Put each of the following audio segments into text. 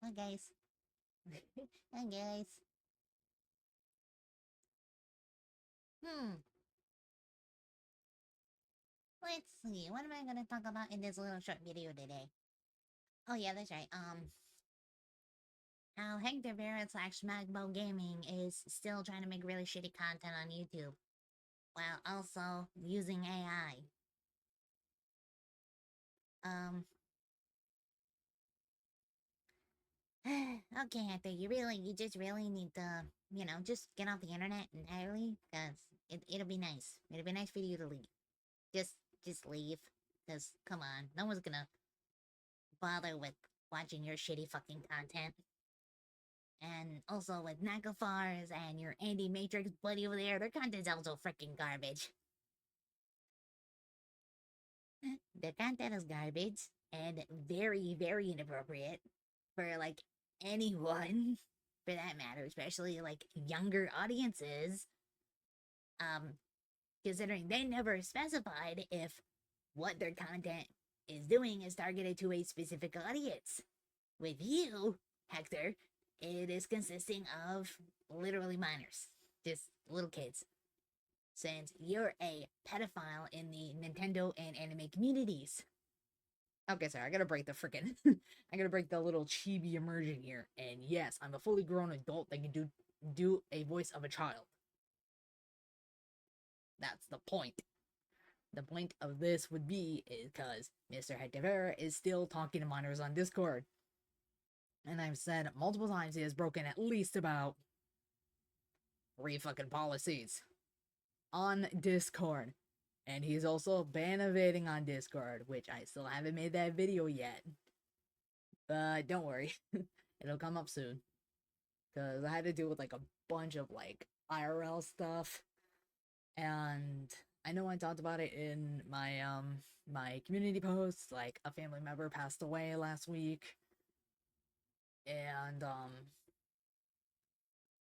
Hi guys. Hi guys. Hmm. Let's see. What am I gonna talk about in this little short video today? Oh yeah, that's right. How Hector Vera slash Magbogaming is still trying to make really shitty content on YouTube while also using AI. Um. Okay, Hector, you just really need to, just get off the internet entirely, cause it'll be nice. It'll be nice for you to leave. Just, just leave. Cause come on, no one's gonna bother with watching your shitty fucking content. And also with Nakafars and your Andy Matrix buddy over there, their content's also freaking garbage. Their content is garbage and very, very inappropriate for like anyone for that matter, especially like younger audiences. Um, Considering they never specified if what their content is doing is targeted to a specific audience. With you, Hector, it is consisting of literally minors, just little kids. Since you're a pedophile in the Nintendo and anime communities. Okay, sorry, I gotta break the freaking. I gotta break the little chibi immersion here. And yes, I'm a fully grown adult that can do a voice of a child. That's the point. The point of this would be is because Mr. Hector is still talking to minors on Discord. And I've said multiple times he has broken at least about 3 fucking policies on Discord. And he's also ban-evading on Discord, which I still haven't made that video yet. But don't worry, it'll come up soon. Because I had to deal with like a bunch of like IRL stuff. And I know I talked about it in my community posts, like a family member passed away last week. And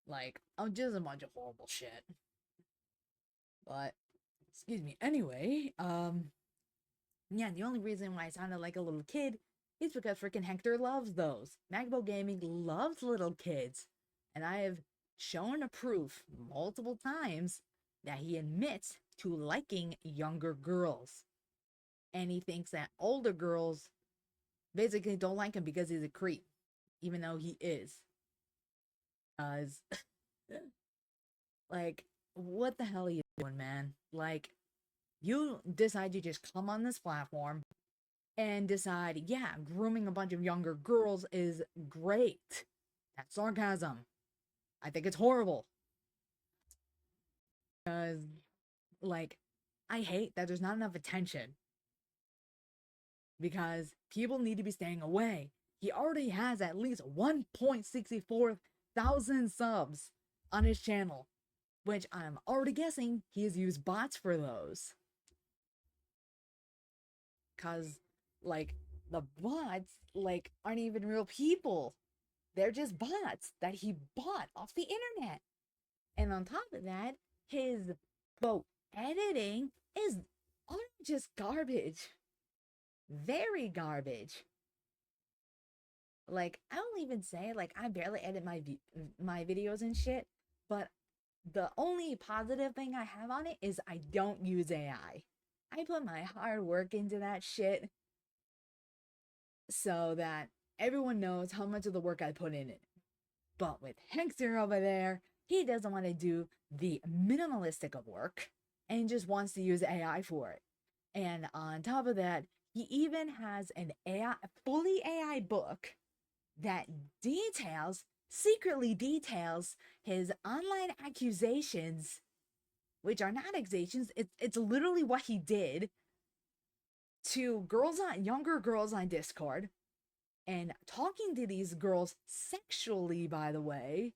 like, oh, just a bunch of horrible shit. But excuse me. Anyway, yeah, the only reason why I sounded like a little kid is because freaking Hector loves those. Magbo Gaming loves little kids. And I have shown a proof multiple times that he admits to liking younger girls. And he thinks that older girls basically don't like him because he's a creep, even though he is. Cause like, what the hell are you doing, man? Like, you decide to just come on this platform and decide, yeah, grooming a bunch of younger girls is great. That's sarcasm. I think it's horrible. Because, like, I hate that there's not enough attention. Because people need to be staying away. He already has at least 1.64 thousand subs on his channel, which I'm already guessing he has used bots for those. Because, like, the bots, like, aren't even real people. They're just bots that he bought off the internet. And on top of that, his quote editing is just garbage. Very garbage. Like, I don't even say, like, I barely edit my videos and shit, but the only positive thing I have on it is I don't use AI. I put my hard work into that shit so that everyone knows how much of the work I put in it. But with Hector over there, he doesn't want to do the minimalistic of work and just wants to use AI for it. And on top of that, he even has an AI, fully AI book that secretly details his online accusations, which are not accusations, it's literally what he did to younger girls on Discord, and talking to these girls sexually, by the way.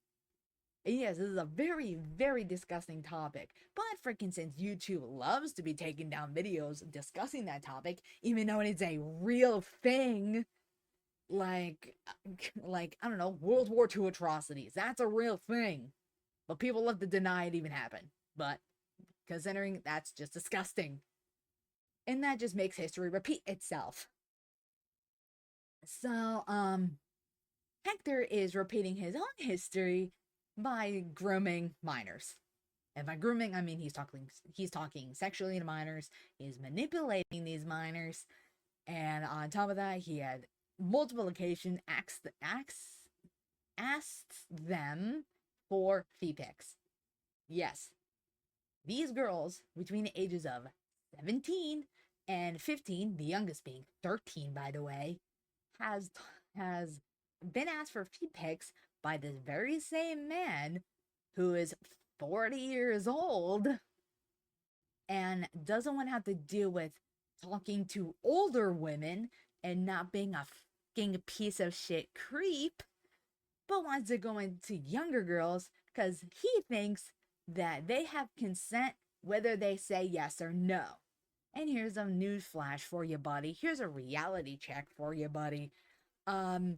Yes, this is a very, very disgusting topic. But freaking since YouTube loves to be taking down videos discussing that topic, even though it's a real thing, like, I don't know, World War II atrocities. That's a real thing. But people love to deny it even happened. But considering that's just disgusting. And that just makes history repeat itself. So, Hector is repeating his own history by grooming minors. And by grooming, I mean he's talking sexually to minors, he's manipulating these minors, and on top of that, he had multiple occasions asked them for fee pics. Yes, these girls between the ages of 17 and 15, the youngest being 13, by the way, has has been asked for fee pics by this very same man who is 40 years old and doesn't want to have to deal with talking to older women and not being a fucking piece of shit creep, but wants to go into younger girls because he thinks that they have consent whether they say yes or no. And here's a news flash for you, buddy. Here's a reality check for you, buddy. Um,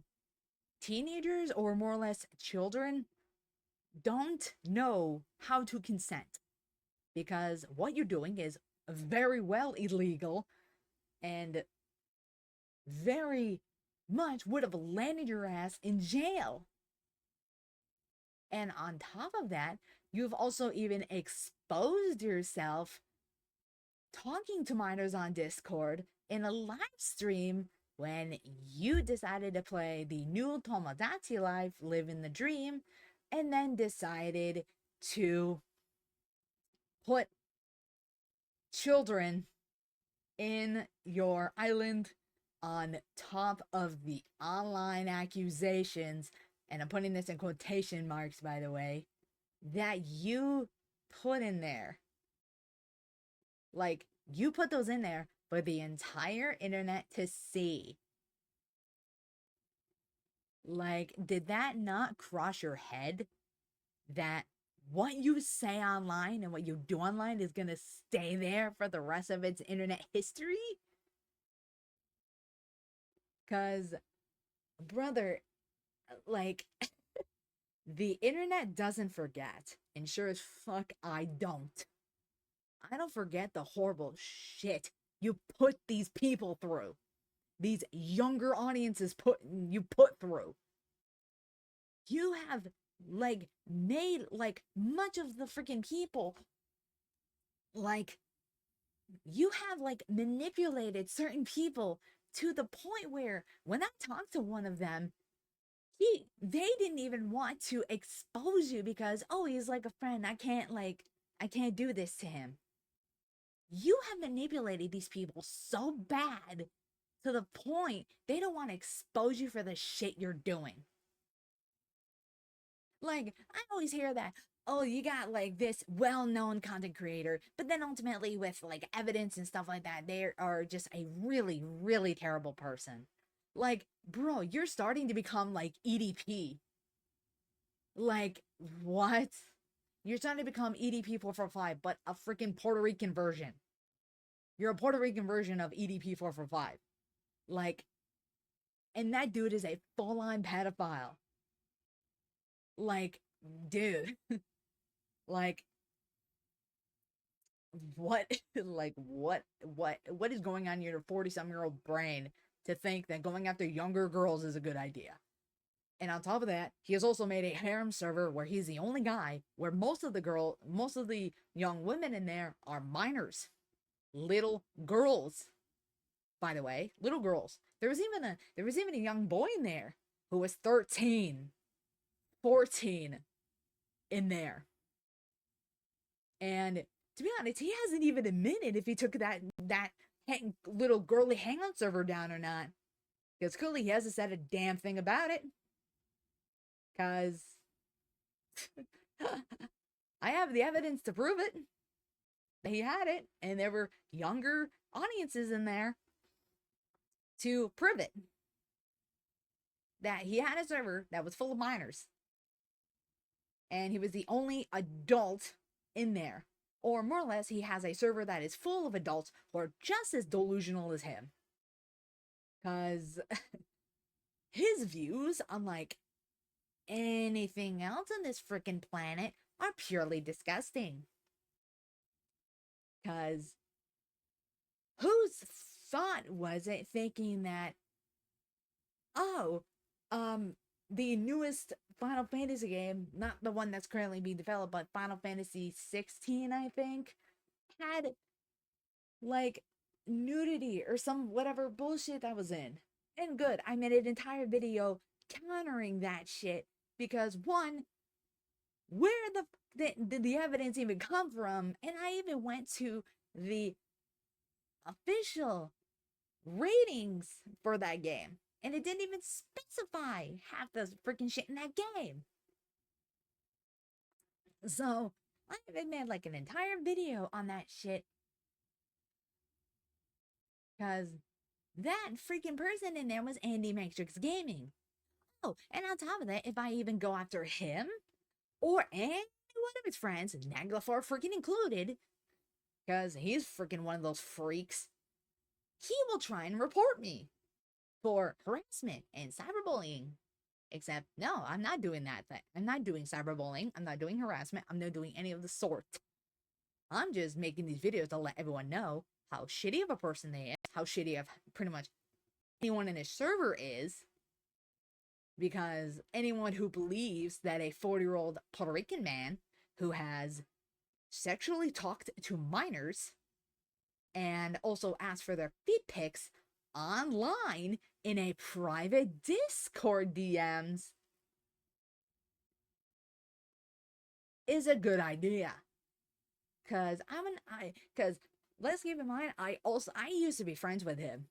Teenagers, or more or less children, don't know how to consent because what you're doing is very well illegal and very much would have landed your ass in jail. And on top of that, you've also even exposed yourself talking to minors on Discord in a live stream when you decided to play the new Tomodachi Life, Live in the Dream, and then decided to put children in your island on top of the online accusations, and I'm putting this in quotation marks, by the way, that you put in there. Like, you put those in there for the entire internet to see. Like, did that not cross your head that what you say online and what you do online is gonna stay there for the rest of its internet history? Because, brother, like, the internet doesn't forget, and sure as fuck I don't. I don't forget the horrible shit you put these people through. These younger audiences put through. You have like made like much of the freaking people, like, you have like manipulated certain people to the point where when I talked to one of them, they didn't even want to expose you because, oh, he's like a friend, I can't do this to him. You have manipulated these people so bad to the point they don't want to expose you for the shit you're doing. Like, I always hear that, oh, you got like this well known content creator, but then ultimately, with like evidence and stuff like that, they are just a really, really terrible person. Like, bro, you're starting to become like EDP. Like, what? You're starting to become EDP 445, but a freaking Puerto Rican version. You're a Puerto Rican version of EDP 445. Like, and that dude is a full on pedophile. Like, dude, like, what, what is going on in your 40-some-year-old brain to think that going after younger girls is a good idea? And on top of that, he has also made a harem server where he's the only guy, where most of the young women in there are minors, little girls. By the way, little girls. There was even a young boy in there who was 13, 14 in there. And to be honest, he hasn't even admitted if he took that little girly hangout server down or not. Because clearly he hasn't said a damn thing about it. Because I have the evidence to prove it. That he had it, and there were younger audiences in there to prove it. That he had a server that was full of minors. And he was the only adult in there. Or more or less, he has a server that is full of adults who are just as delusional as him. Because his views, unlike anything else on this freaking planet, are purely disgusting. Because whose thought was it thinking that, oh, the newest Final Fantasy game, not the one that's currently being developed, but Final Fantasy 16, I think, had like nudity or some whatever bullshit that was in. And good, I made an entire video countering that shit because one, where did the evidence even come from? And I even went to the official ratings for that game, and it didn't even specify half the freaking shit in that game. So I even made like an entire video on that shit because that freaking person in there was Andy Matrix Gaming. Oh, and on top of that, if I even go after him or any one of his friends, Naglafar freaking included, because he's freaking one of those freaks, he will try and report me for harassment and cyberbullying. Except, no, I'm not doing that thing. I'm not doing cyberbullying. I'm not doing harassment. I'm not doing any of the sort. I'm just making these videos to let everyone know how shitty of a person they is, how shitty of pretty much anyone in his server is, because anyone who believes that a 40-year-old Puerto Rican man who has sexually talked to minors and also asked for their feet pics online in a private Discord DMs is a good idea. Cause let's keep in mind, I used to be friends with him.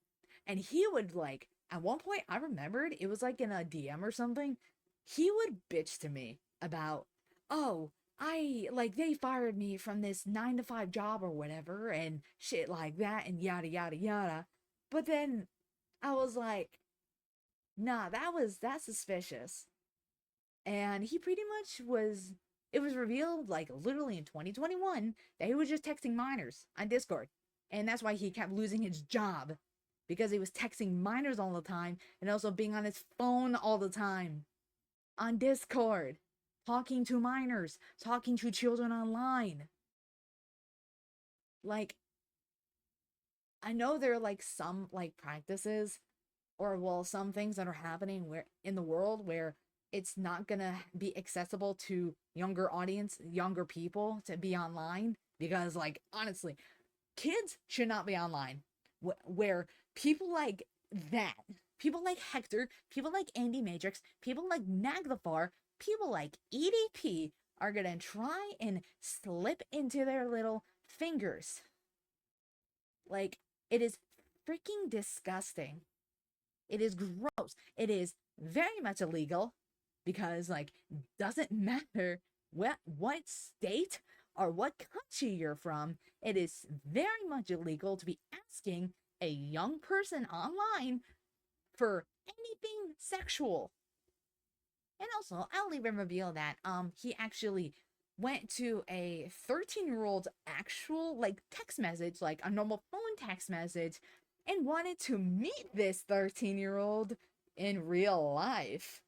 And he would like, at one point I remembered it was like in a DM or something, he would bitch to me about, oh, I like they fired me from this 9 to 5 job or whatever and shit like that and yada yada yada. But then I was like, nah, that's suspicious. And he pretty much was, it was revealed like literally in 2021 that he was just texting minors on Discord. And that's why he kept losing his job, because he was texting minors all the time and also being on his phone all the time on Discord, talking to minors, talking to children online. Like, I know there are like some like practices or well some things that are happening where in the world where it's not gonna be accessible to younger people to be online, because like honestly, kids should not be online where people like that, people like Hector, people like Andy Matrix, people like Naglafar, people like EDP are gonna try and slip into their little fingers. Like, it is freaking disgusting. It is gross. It is very much illegal because, like, doesn't matter what state or what country you're from, it is very much illegal to be asking a young person online for anything sexual. And also, I'll even reveal that he actually went to a 13-year-old actual like text message, like a normal phone text message, and wanted to meet this 13-year-old in real life.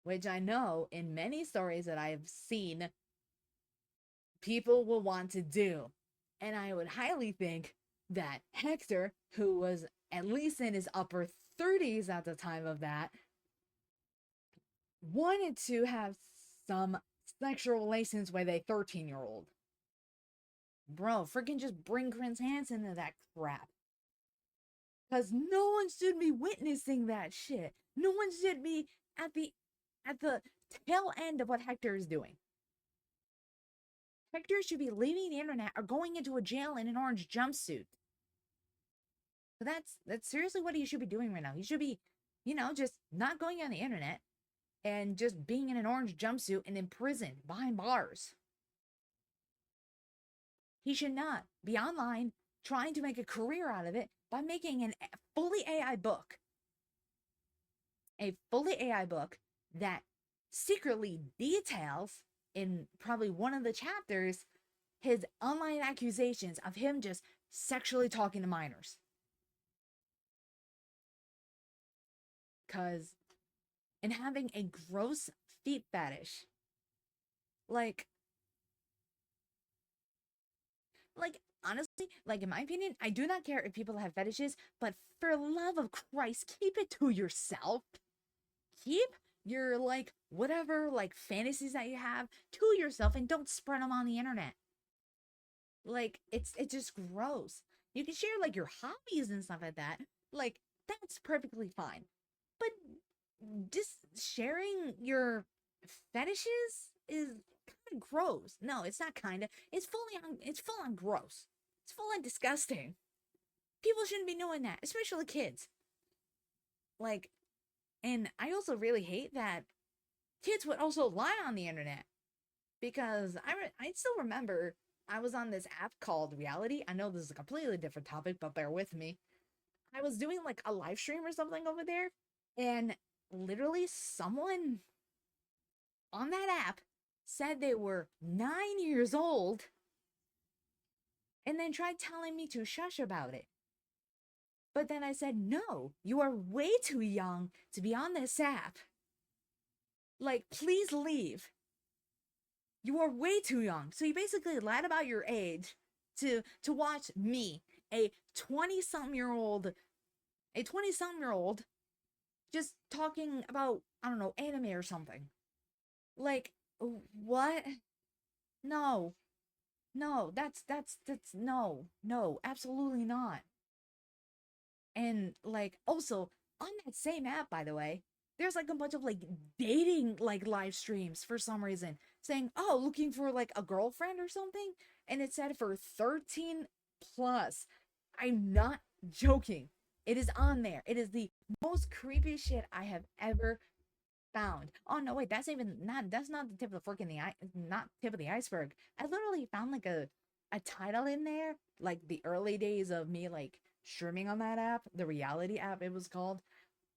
Which I know in many stories that I've seen, people will want to do. And I would highly think that Hector, who was at least in his upper 30s at the time of that, wanted to have some sexual relations with a 13-year-old. Bro, freaking just bring Chris Hansen into that crap. Because no one should be witnessing that shit. No one should be at the tail end of what Hector is doing. Hector should be leaving the internet or going into a jail in an orange jumpsuit. So that's seriously what he should be doing right now. He should be, just not going on the internet and just being in an orange jumpsuit and in prison behind bars. He should not be online trying to make a career out of it by making a fully AI book. A fully AI book that secretly details in probably one of the chapters his online accusations of him just sexually talking to minors. And having a gross feet fetish. Like honestly, like in my opinion, I do not care if people have fetishes, but for love of Christ, keep it to yourself. keep your like whatever like fantasies that you have to yourself and don't spread them on the internet. Like it's just gross. You can share like your hobbies and stuff like that. Like that's perfectly fine. But just sharing your fetishes is kind of gross. No, it's not kind of. It's full on gross. It's full on disgusting. People shouldn't be doing that, especially kids. Like, and I also really hate that kids would also lie on the internet because I still remember I was on this app called Reality. I know this is a completely different topic, but bear with me. I was doing like a live stream or something over there, and literally someone on that app said they were 9 years old and then tried telling me to shush about it. But then I said, no, you are way too young to be on this app. Like, please leave. You are way too young. So you basically lied about your age to watch me, a 20-something-year-old just talking about, I don't know, anime or something. Like, what? No. No, that's no, absolutely not. And like also on that same app, by the way, there's like a bunch of like dating like live streams for some reason saying, "Oh, looking for like a girlfriend or something." And it said for 13 plus. I'm not joking. It is on there. It is the most creepy shit I have ever found. Oh no, wait, that's not the tip of the freaking the not tip of the iceberg. I literally found like a title in there, like the early days of me like streaming on that app, the reality app it was called.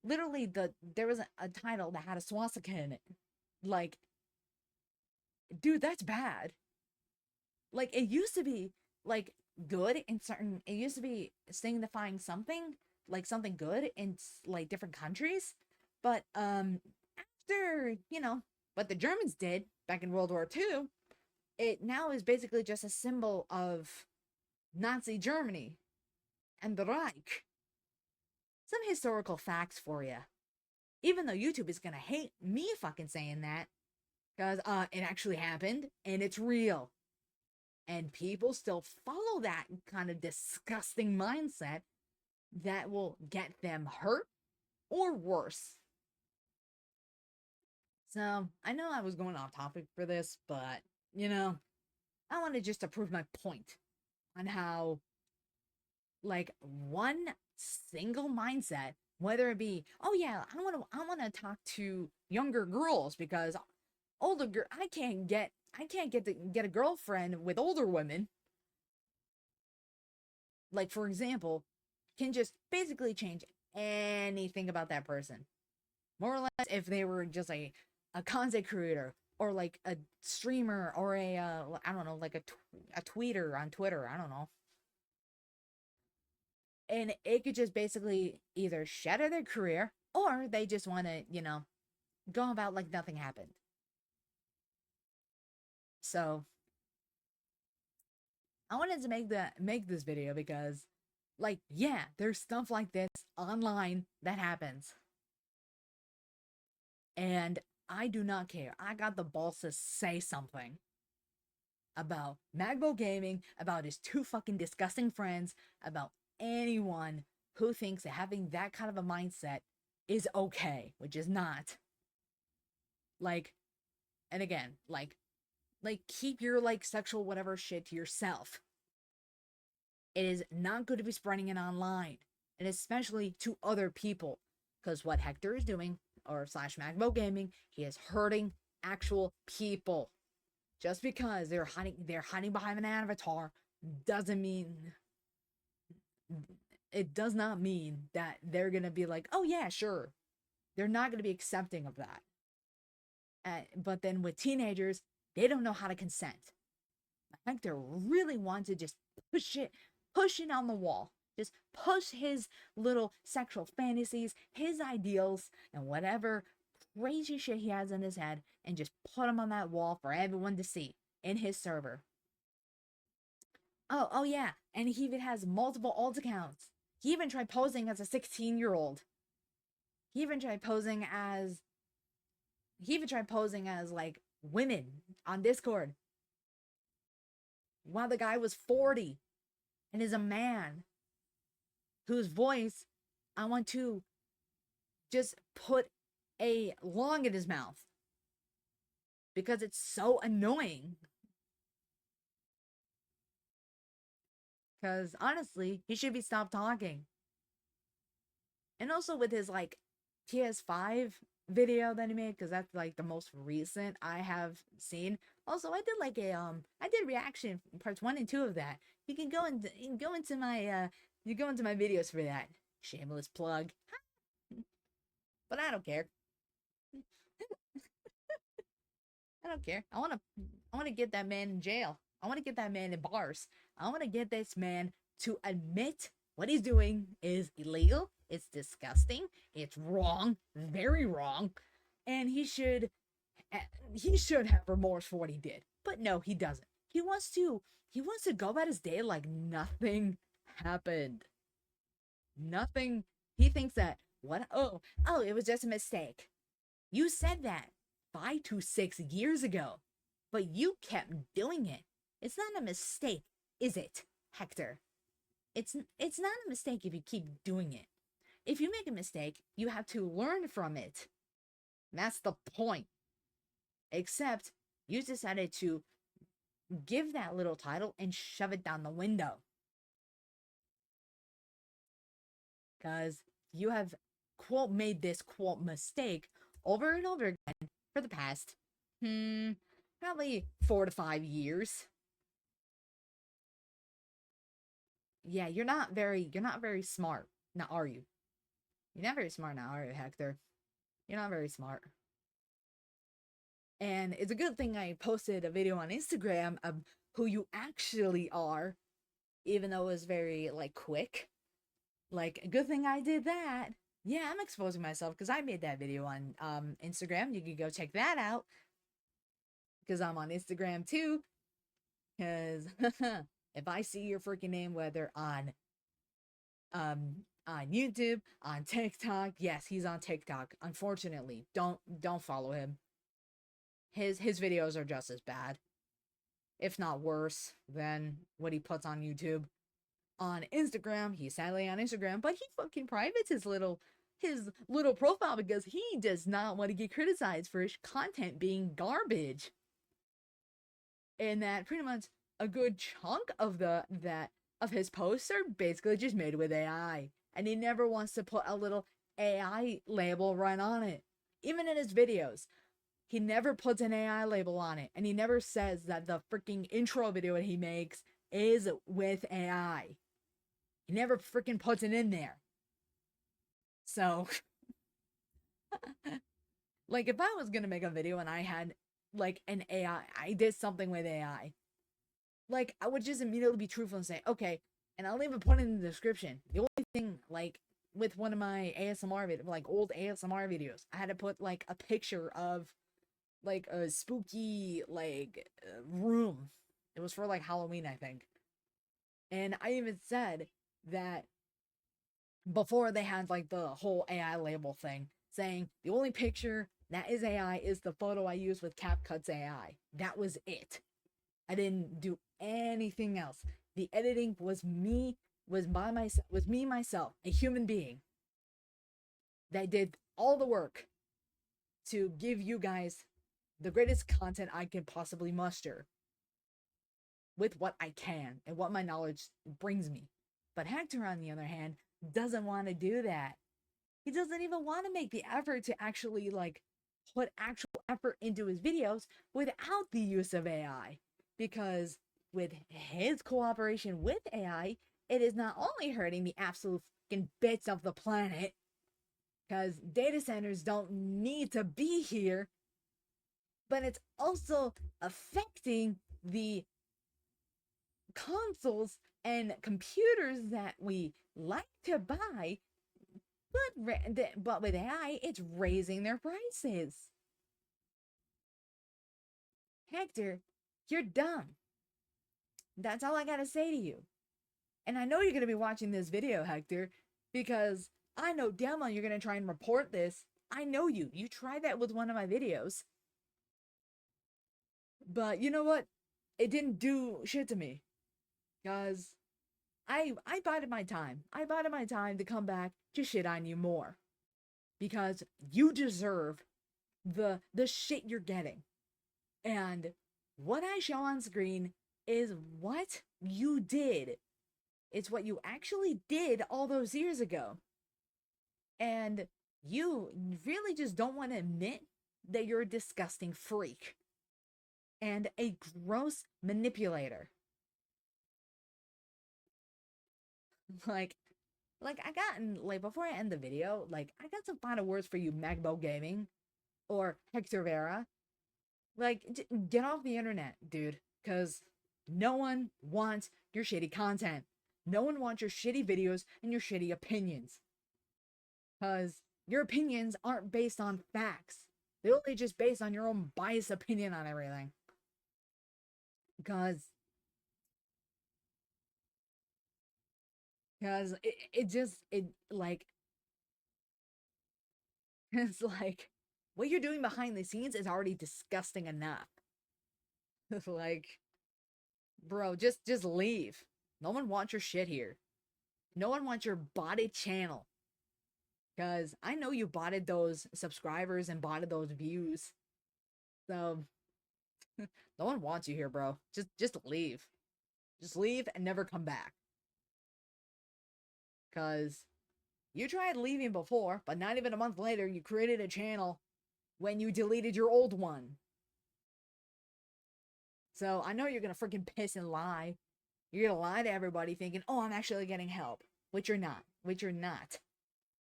Literally there was a title that had a swastika in it. Like, dude, that's bad. Like it used to be like good in certain it used to be signifying something, like something good in like different countries. But after, what the Germans did back in World War II, it now is basically just a symbol of Nazi Germany and the Reich. Some historical facts for you. Even though YouTube is gonna hate me fucking saying that, because it actually happened and it's real. And people still follow that kind of disgusting mindset that will get them hurt or worse. So I know I was going off topic for this, but I wanted just to prove my point on how, like, one single mindset, whether it be, oh yeah, I want to talk to younger girls because I can't get a girlfriend with older women. Like for example, can just basically change anything about that person. More or less, if they were just a content creator or like a streamer or I don't know, like a tweeter on Twitter, I don't know. And it could just basically either shatter their career or they just want to, go about like nothing happened. So I wanted to make this video because, like, yeah, there's stuff like this online that happens. And I do not care. I got the balls to say something about Magbogaming, about his two fucking disgusting friends, about anyone who thinks that having that kind of a mindset is okay, which is not. Like, and again, like keep your like sexual whatever shit to yourself. It is not good to be spreading it online, and especially to other people, because what Hector is doing, or slash Magbo Gaming, he is hurting actual people. Just because they're hiding behind an avatar doesn't mean it does not mean that they're gonna be like, oh yeah, sure. They're not gonna be accepting of that. But then with teenagers, they don't know how to consent. Hector really wants to just push it on the wall. Just push his little sexual fantasies, his ideals, and whatever crazy shit he has in his head, and just put them on that wall for everyone to see in his server. Oh yeah, and he even has multiple alt accounts. He even tried posing as a 16-year-old. He even tried posing as He even tried posing as like women on Discord while the guy was 40 and is a man whose voice I want to just put a lung in his mouth because it's so annoying. Because honestly, he should be stopped talking. And also with his like PS5 video that he made, because that's like the most recent I have seen. Also, I did like I did reaction parts 1 and 2 of that. You can go and go into my you go into my videos for that. Shameless plug. But I don't care. I don't care. I wanna get that man in jail. I wanna get that man in bars. I wanna get this man to admit what he's doing is illegal. It's disgusting. It's wrong. Very wrong. And he should have remorse for what he did. But no, he doesn't. He wants to go about his day like nothing happened. Nothing. He thinks that what oh, it was just a mistake. You said that 5 to 6 years ago, but you kept doing it. It's not a mistake, is it, Hector? It's not a mistake if you keep doing it. If you make a mistake, you have to learn from it. That's the point. Except you decided to give that little title and shove it down the window. Because you have, quote, made this, quote, mistake over and over again for the past, probably 4 to 5 years. Yeah, you're not very smart. Now, are you? You're not very smart now, are you, Hector? You're not very smart. And it's a good thing I posted a video on Instagram of who you actually are, even though it was very, like, quick. Like, a good thing I did that. Yeah, I'm exposing myself because I made that video on Instagram. You can go check that out because I'm on Instagram too. Because if I see your freaking name, whether on YouTube, on TikTok, yes, he's on TikTok. Unfortunately, don't follow him. His videos are just as bad, if not worse, than what he puts on YouTube. On Instagram, he's sadly on Instagram, but he fucking privates his little profile because he does not want to get criticized for his content being garbage. And that pretty much a good chunk of his posts are basically just made with AI. And he never wants to put a little AI label right on it. Even in his videos, he never puts an AI label on it. And he never says that the freaking intro video that he makes is with AI. He never freaking puts it in there. So, like, if I was gonna make a video and I had, like, an AI, I did something with AI, like, I would just immediately be truthful and say, okay, and I'll even put it in the description. The only thing, like, with one of my ASMR videos, like, old ASMR videos, I had to put, like, a picture of, like, a spooky, like, room. It was for, like, Halloween, I think. And I even said that before they had like the whole AI label thing, saying the only picture that is AI is the photo I used with CapCut's AI. That was it. I didn't do anything else. The editing was me myself, a human being that did all the work to give you guys the greatest content I can possibly muster with what I can and what my knowledge brings me. But Hector, on the other hand, doesn't want to do that. He doesn't even want to make the effort to actually like put actual effort into his videos without the use of AI. Because with his cooperation with AI, it is not only hurting the absolute fucking bits of the planet, because data centers don't need to be here, but it's also affecting the consoles and computers that we like to buy, but with AI, it's raising their prices. Hector, you're dumb. That's all I gotta say to you. And I know you're gonna be watching this video, Hector, because I know damn well you're gonna try and report this I know you. You tried that with one of my videos. But you know what? It didn't do shit to me. Cause I bided my time. I bided my time to come back to shit on you more. Because you deserve the shit you're getting. And what I show on screen is what you did. It's what you actually did all those years ago. And you really just don't want to admit that you're a disgusting freak and a gross manipulator. Like, I got like before I end the video, like I got some final words for you, Magbogaming or Hector Vera. Like, get off the internet, dude, because no one wants your shitty content. No one wants your shitty videos and your shitty opinions. Because your opinions aren't based on facts. They're only just based on your own biased opinion on everything. Because it like it's like what you're doing behind the scenes is already disgusting enough. Like, bro, just leave. No one wants your shit here. No one wants your botted channel. Cause I know you botted those subscribers and botted those views. So no one wants you here, bro. Just leave. Just leave and never come back. Cause you tried leaving before, but not even a month later, you created a channel when you deleted your old one. So I know you're gonna freaking piss and lie. You're gonna lie to everybody thinking, oh, I'm actually getting help. Which you're not. Which you're not.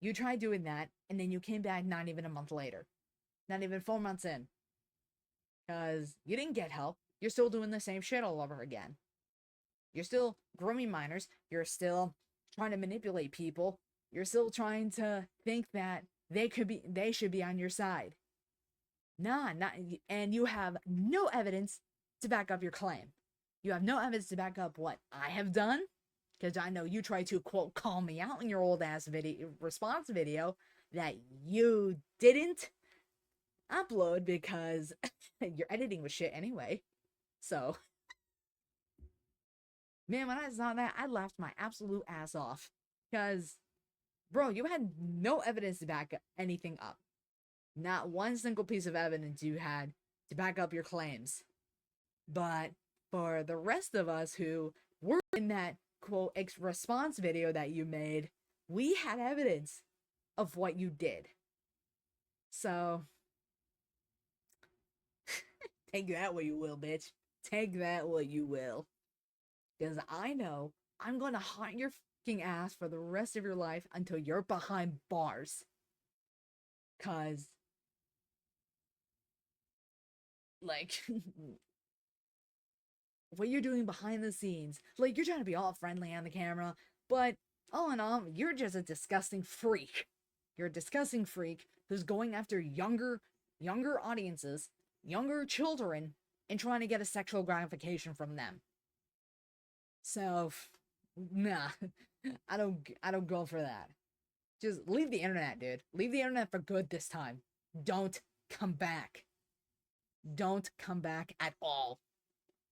You tried doing that, and then you came back not even a month later. Not even 4 months in. Because you didn't get help. You're still doing the same shit all over again. You're still grooming minors. You're still trying to manipulate people. You're still trying to think that they should be on your side. Nah, not, and you have no evidence to back up your claim. You have no evidence to back up what I have done, because I know you tried to quote call me out in your old ass video response video that you didn't upload because your editing was shit anyway. So, man, when I saw that, I laughed my absolute ass off because, bro, you had no evidence to back anything up. Not one single piece of evidence you had to back up your claims. But for the rest of us who were in that quote response video that you made, we had evidence of what you did. So, take that what you will, bitch. Take that what you will. Because I know I'm going to haunt your fucking ass for the rest of your life until you're behind bars. Because, like, what you're doing behind the scenes, like, you're trying to be all friendly on the camera, but all in all, you're just a disgusting freak. You're a disgusting freak who's going after younger audiences, younger children, and trying to get a sexual gratification from them. So, nah, I don't go for that. Just leave the internet, dude. Leave the internet for good this time. Don't come back. Don't come back at all.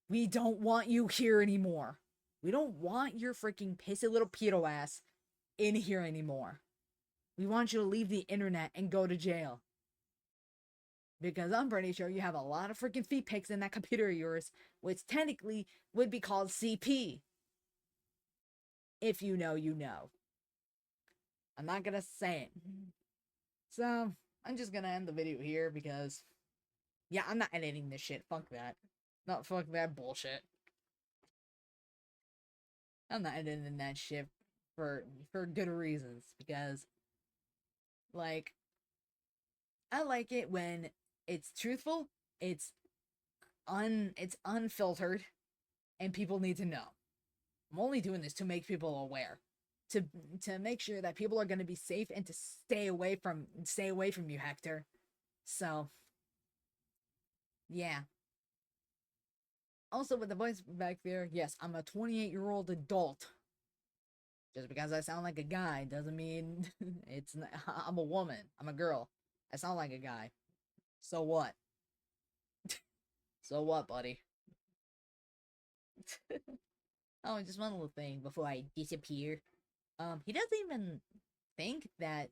We don't want you here anymore. We don't want your freaking pissy little pedo ass in here anymore. We want you to leave the internet and go to jail. Because I'm pretty sure you have a lot of freaking feet pics in that computer of yours, which technically would be called CP. If you know, you know. I'm not gonna say it. So, I'm just gonna end the video here because, yeah, I'm not editing this shit. Fuck that. Not fuck that bullshit. I'm not editing that shit for good reasons because, like, I like it when it's truthful, it's unfiltered, and people need to know. I'm only doing this to make people aware. To make sure that people are going to be safe and to stay away from you, Hector. So, yeah. Also, with the voice back there, yes, I'm a 28-year-old adult. Just because I sound like a guy doesn't mean I'm a woman. I'm a girl. I sound like a guy. So what? So what, buddy? Oh, and just one little thing before I disappear. He doesn't even think that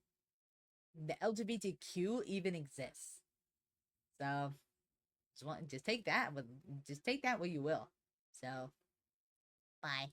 the LGBTQ even exists. So just take that with just take that where you will. So Bye.